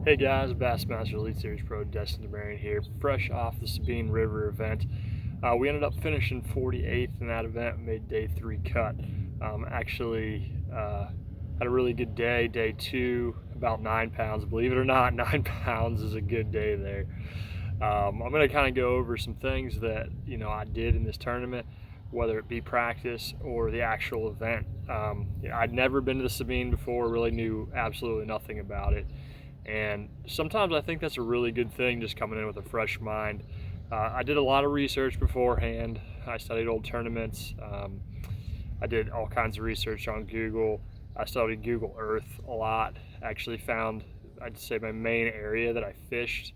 Hey guys, Bassmaster Elite Series Pro Destin DeMarion here, fresh off the Sabine River event. We ended up finishing 48th in that event, made day 3 cut. Had a really good day, day 2, about 9 pounds. Believe it or not, 9 pounds is a good day there. I'm going to kind of go over some things that I did in this tournament, whether it be practice or the actual event. I'd never been to the Sabine before, really knew absolutely nothing about it. And sometimes I think that's a really good thing, just coming in with a fresh mind. I did a lot of research beforehand. I studied old tournaments. I did all kinds of research on Google. I studied Google Earth a lot. Actually found, I'd say, my main area that I fished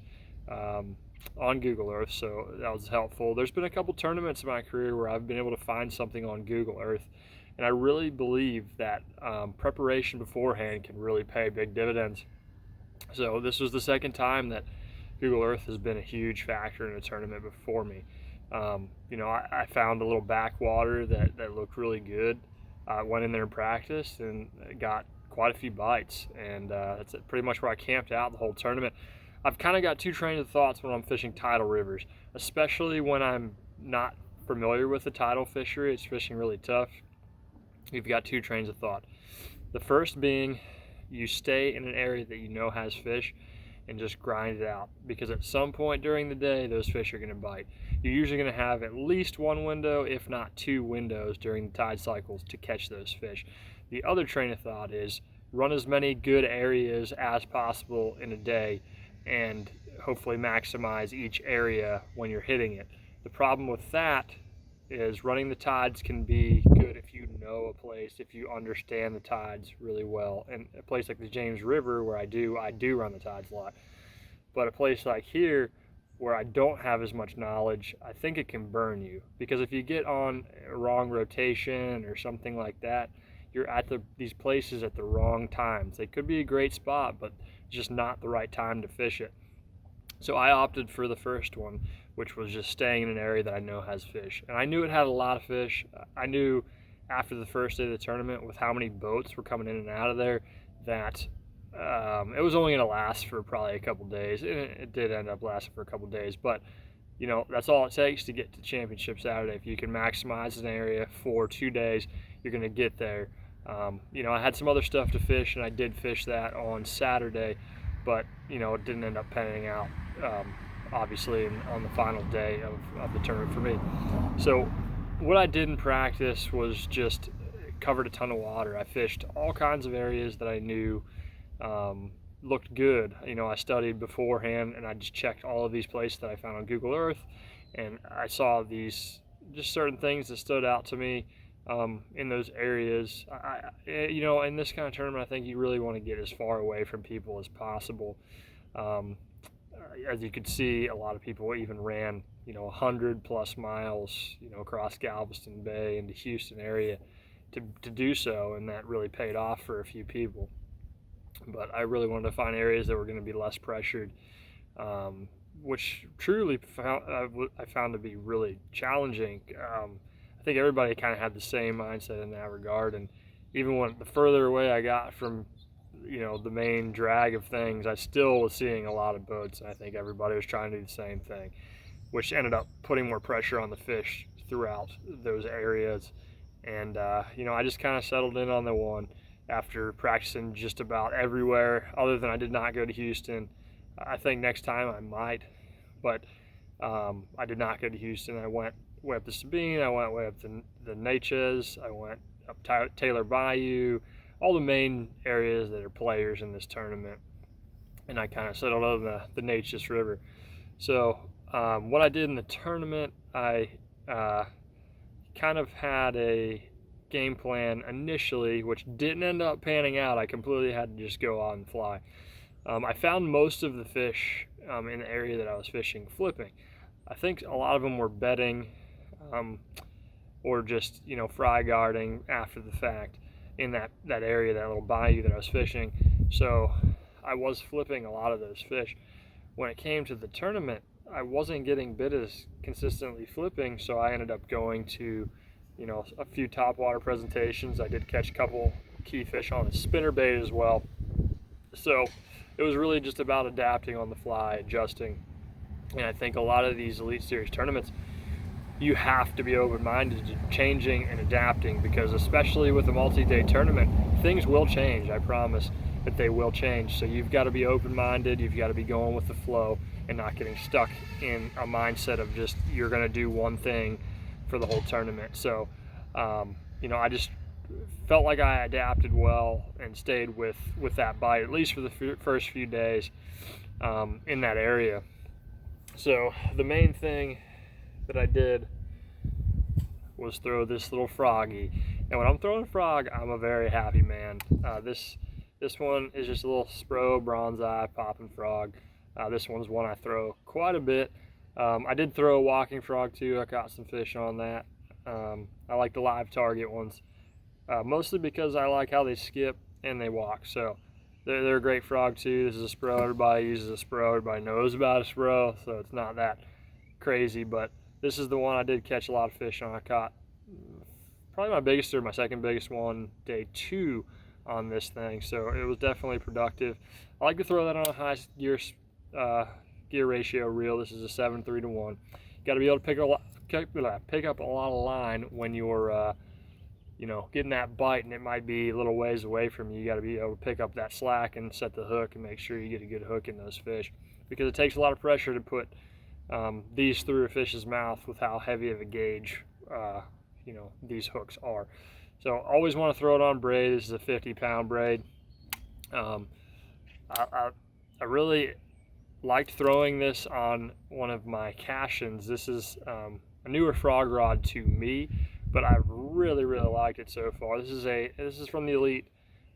on Google Earth, so that was helpful. There's been a couple tournaments in my career where I've been able to find something on Google Earth, and I really believe that preparation beforehand can really pay big dividends. So this was the second time that Google Earth has been a huge factor in a tournament before me. I found a little backwater that looked really good. I went in there and practiced and got quite a few bites, and that's pretty much where I camped out the whole tournament. I've kind of got two trains of thoughts when I'm fishing tidal rivers, especially when I'm not familiar with the tidal fishery. It's fishing really tough. You've got two trains of thought. The first being, you stay in an area that you know has fish and just grind it out, because at some point during the day those fish are going to bite. You're usually going to have at least one window, if not two windows, during the tide cycles to catch those fish. The other train of thought is, run as many good areas as possible in a day and hopefully maximize each area when you're hitting it. The problem with that is running the tides can be good if you know a place, if you understand the tides really well. And a place like the Neches River, where I do run the tides a lot. But a place like here, where I don't have as much knowledge, I think it can burn you. Because if you get on a wrong rotation or something like that, you're at these places at the wrong times. They could be a great spot, but just not the right time to fish it. So I opted for the first one, which was just staying in an area that I know has fish. And I knew it had a lot of fish. I knew after the first day of the tournament, with how many boats were coming in and out of there, that it was only going to last for probably a couple days. And it did end up lasting for a couple days, but that's all it takes to get to championship Saturday. If you can maximize an area for 2 days, you're going to get there. I had some other stuff to fish, and I did fish that on Saturday, but it didn't end up panning out, obviously, on the final day of the tournament for me. So what I did in practice was just covered a ton of water. I fished all kinds of areas that I knew looked good. I studied beforehand, and I just checked all of these places that I found on Google Earth, and I saw these just certain things that stood out to me in those areas. In this kind of tournament, I think you really want to get as far away from people as possible. As you could see, a lot of people even ran 100 plus miles across Galveston Bay into Houston area to do so, and that really paid off for a few people. But I really wanted to find areas that were going to be less pressured, which truly I found to be really challenging. I think everybody kind of had the same mindset in that regard, and even when the further away I got from the main drag of things, I still was seeing a lot of boats, and I think everybody was trying to do the same thing, which ended up putting more pressure on the fish throughout those areas. And I just kind of settled in on the one after practicing just about everywhere, other than I did not go to Houston. I think next time I might, but I did not go to Houston. I went way up to Sabine, I went way up to the Neches, I went up Taylor Bayou, all the main areas that are players in this tournament, and I kind of settled on the Neches River. So what I did in the tournament, I kind of had a game plan initially, which didn't end up panning out. I completely had to just go on and fly. I found most of the fish in the area that I was fishing flipping. I think a lot of them were bedding or just fry guarding after the fact in that area, that little bayou that I was fishing. So I was flipping a lot of those fish. When it came to the tournament, I wasn't getting bit as consistently flipping, so I ended up going to a few topwater presentations. I did catch a couple key fish on a spinnerbait as well. So it was really just about adapting on the fly, adjusting. And I think a lot of these Elite Series tournaments, you have to be open-minded to changing and adapting, because especially with a multi-day tournament, things will change. I promise that they will change. So you've got to be open-minded, you've got to be going with the flow and not getting stuck in a mindset of just you're going to do one thing for the whole tournament. So you know, I just felt like I adapted well and stayed with that bite, at least for the first few days in that area. So the main thing that I did was throw this little froggy, and when I'm throwing a frog, I'm a very happy man. This one is just a little spro bronze eye popping frog. This one's one I throw quite a bit. I did throw a walking frog too. I caught some fish on that. I like the live target ones, mostly because I like how they skip and they walk. So they're a great frog too. This is a spro. Everybody uses a spro. Everybody knows about a spro, so it's not that crazy. But this is the one I did catch a lot of fish on. I caught probably my biggest or my second biggest one day 2 on this thing. So it was definitely productive. I like to throw that on a high gear ratio reel. This is a 7.3 to 1. You got to be able to pick up a lot of line when you're you know, getting that bite, and it might be a little ways away from you. You got to be able to pick up that slack and set the hook and make sure you get a good hook in those fish, because it takes a lot of pressure to put these through a fish's mouth with how heavy of a gauge you know, these hooks are. So always want to throw it on braid. This is a 50-pound braid. I really liked throwing this on one of my Cashins. This is a newer frog rod to me, but I really liked it so far. This is from the Elite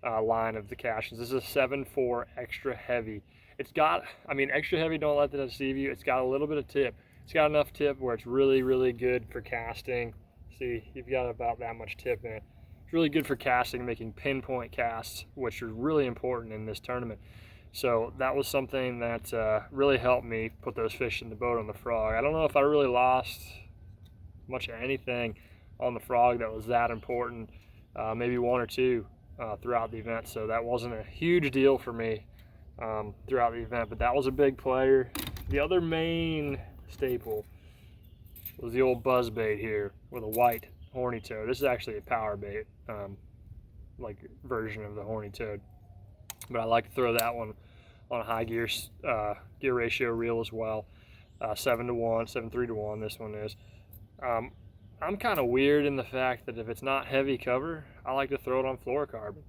line of the Cashins. This is a 7.4 extra heavy. It's got, I mean, extra heavy, don't let that deceive you. It's got a little bit of tip. It's got enough tip where it's really good for casting. See, you've got about that much tip in it. It's really good for casting, making pinpoint casts, which are really important in this tournament. So that was something that really helped me put those fish in the boat on the frog. I don't know if I really lost much of anything on the frog that was that important, maybe 1 or 2 throughout the event. So that wasn't a huge deal for me throughout the event, but that was a big player. The other main staple was the old buzz bait here with a white horny toad. This is actually a power bait, like version of the horny toad, but I like to throw that one on a high gear ratio reel as well. 7 to 1, 7.3 to 1. This one is. I'm kind of weird in the fact that if it's not heavy cover, I like to throw it on fluorocarbon,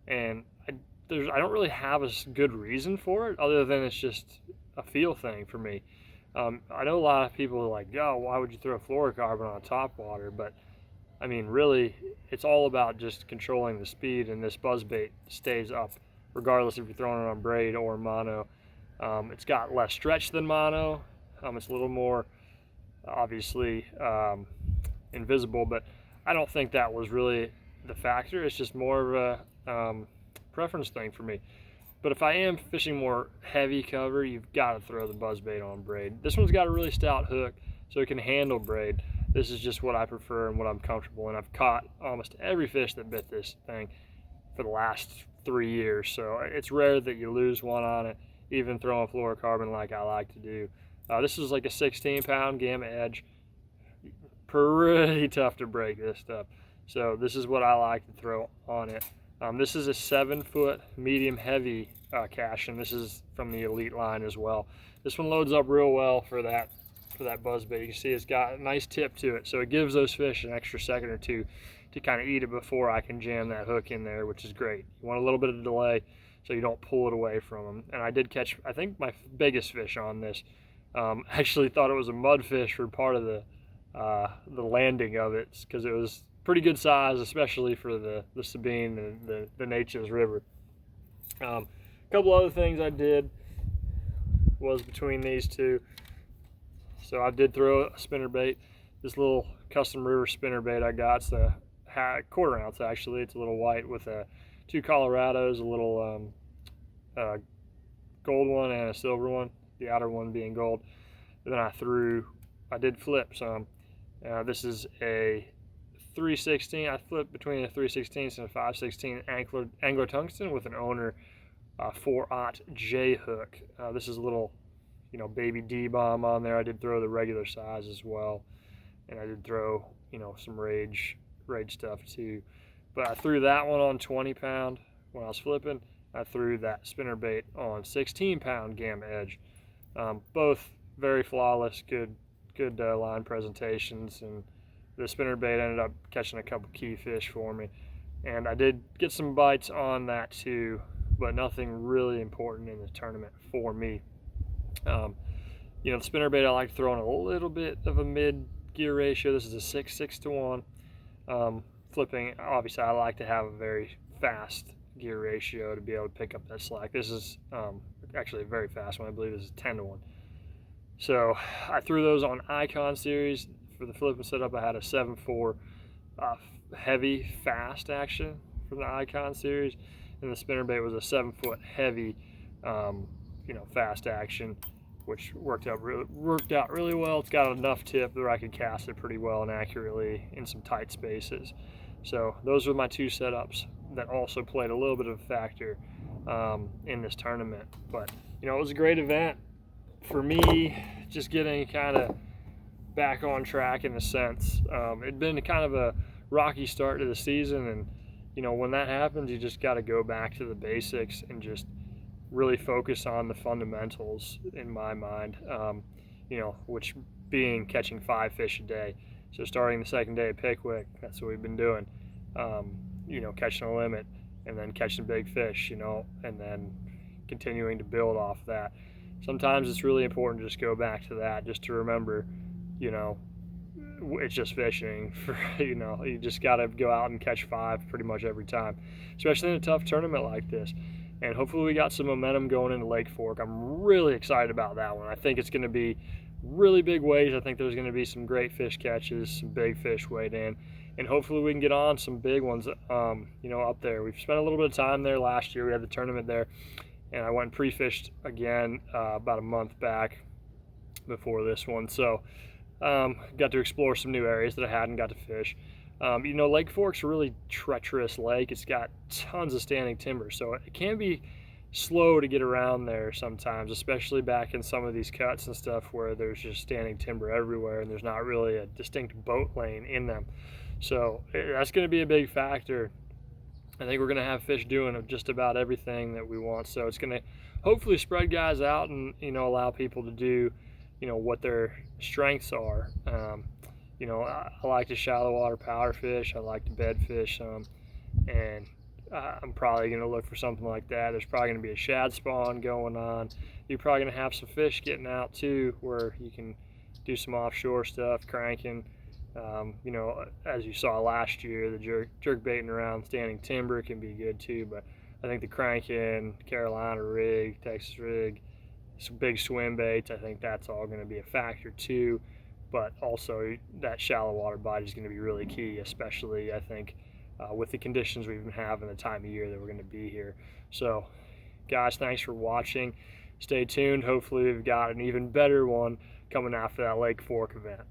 and I don't really have a good reason for it other than it's just a feel thing for me. I know a lot of people are like, "Oh, why would you throw fluorocarbon on top water?" But I mean, really, it's all about just controlling the speed, and this buzzbait stays up regardless if you're throwing it on braid or mono. It's got less stretch than mono. It's a little more obviously invisible, but I don't think that was really the factor. It's just more of a preference thing for me. But if I am fishing more heavy cover, you've got to throw the buzzbait on braid. This one's got a really stout hook, so it can handle braid. This is just what I prefer and what I'm comfortable in. I've caught almost every fish that bit this thing for the last 3 years, so it's rare that you lose one on it, even throwing fluorocarbon like I like to do. This is like a 16-pound Gamma Edge. Pretty tough to break this stuff. So this is what I like to throw on it. This is a 7-foot medium heavy cache, and this is from the Elite line as well. This one loads up real well for that buzzbait. You can see it's got a nice tip to it, so it gives those fish an extra second or two to kind of eat it before I can jam that hook in there, which is great. You want a little bit of delay so you don't pull it away from them. And I did catch, I think, my biggest fish on this. Actually thought it was a mudfish for part of the landing of it, because it was pretty good size, especially for the Sabine and the Neches River. A couple other things I did was between these two. So I did throw a spinnerbait. This little custom river spinnerbait I got, it's a quarter ounce actually. It's a little white with 2 Colorados, a little gold one and a silver one, the outer one being gold. And then I did flip some. This is a 3/16. I flipped between a 3/16 and a 5/16 angler tungsten with an owner 4/0 J hook. This is a little, baby D-bomb on there. I did throw the regular size as well, and I did throw, some rage stuff too. But I threw that one on 20-pound when I was flipping. I threw that spinnerbait on 16-pound gamma edge. Both very flawless, good line presentations, and the spinnerbait ended up catching a couple key fish for me. And I did get some bites on that too, but nothing really important in the tournament for me. The spinnerbait I like to throw in a little bit of a mid gear ratio. This is a 6 to 1. Flipping, obviously I like to have a very fast gear ratio to be able to pick up that slack. This is actually a very fast one. I believe this is 10 to 1. So I threw those on Icon series. For the flipping setup, I had a 7.4 heavy fast action from the Icon series, and the spinnerbait was a 7-foot heavy fast action, which worked out really well. It's got enough tip that I could cast it pretty well and accurately in some tight spaces. So those were my two setups that also played a little bit of a factor in this tournament. But it was a great event for me, just getting kind of back on track in a sense. It'd been kind of a rocky start to the season, and when that happens, you just got to go back to the basics and just really focus on the fundamentals in my mind, which being catching 5 fish a day. So starting the second day at Pickwick, that's what we've been doing, catching a limit and then catching big fish, and then continuing to build off that. Sometimes it's really important to just go back to that, just to remember, it's just fishing. You just got to go out and catch 5 pretty much every time, especially in a tough tournament like this. And hopefully we got some momentum going into Lake Fork. I'm really excited about that one. I think it's going to be really big waves. I think there's going to be some great fish catches, some big fish weighed in, and hopefully we can get on some big ones, up there. We've spent a little bit of time there last year. We had the tournament there, and I went and pre-fished again about a month back before this one. So got to explore some new areas that I hadn't got to fish. Lake Fork's a really treacherous lake. It's got tons of standing timber, so it can be slow to get around there sometimes, especially back in some of these cuts and stuff where there's just standing timber everywhere and there's not really a distinct boat lane in them. So that's going to be a big factor. I think we're going to have fish doing just about everything that we want, so it's going to hopefully spread guys out and allow people to do what their strengths are. I like to shallow water powder fish. I like to bed fish some, and I'm probably going to look for something like that. There's probably going to be a shad spawn going on. You're probably going to have some fish getting out too, where you can do some offshore stuff, cranking. As you saw last year, the jerk baiting around standing timber can be good too, but I think the cranking, Carolina rig, Texas rig, some big swim baits, I think that's all going to be a factor too. But also that shallow water bite is going to be really key, especially I think with the conditions we've been having, the time of year that we're going to be here. So guys, thanks for watching. Stay tuned. Hopefully we've got an even better one coming after that Lake Fork event.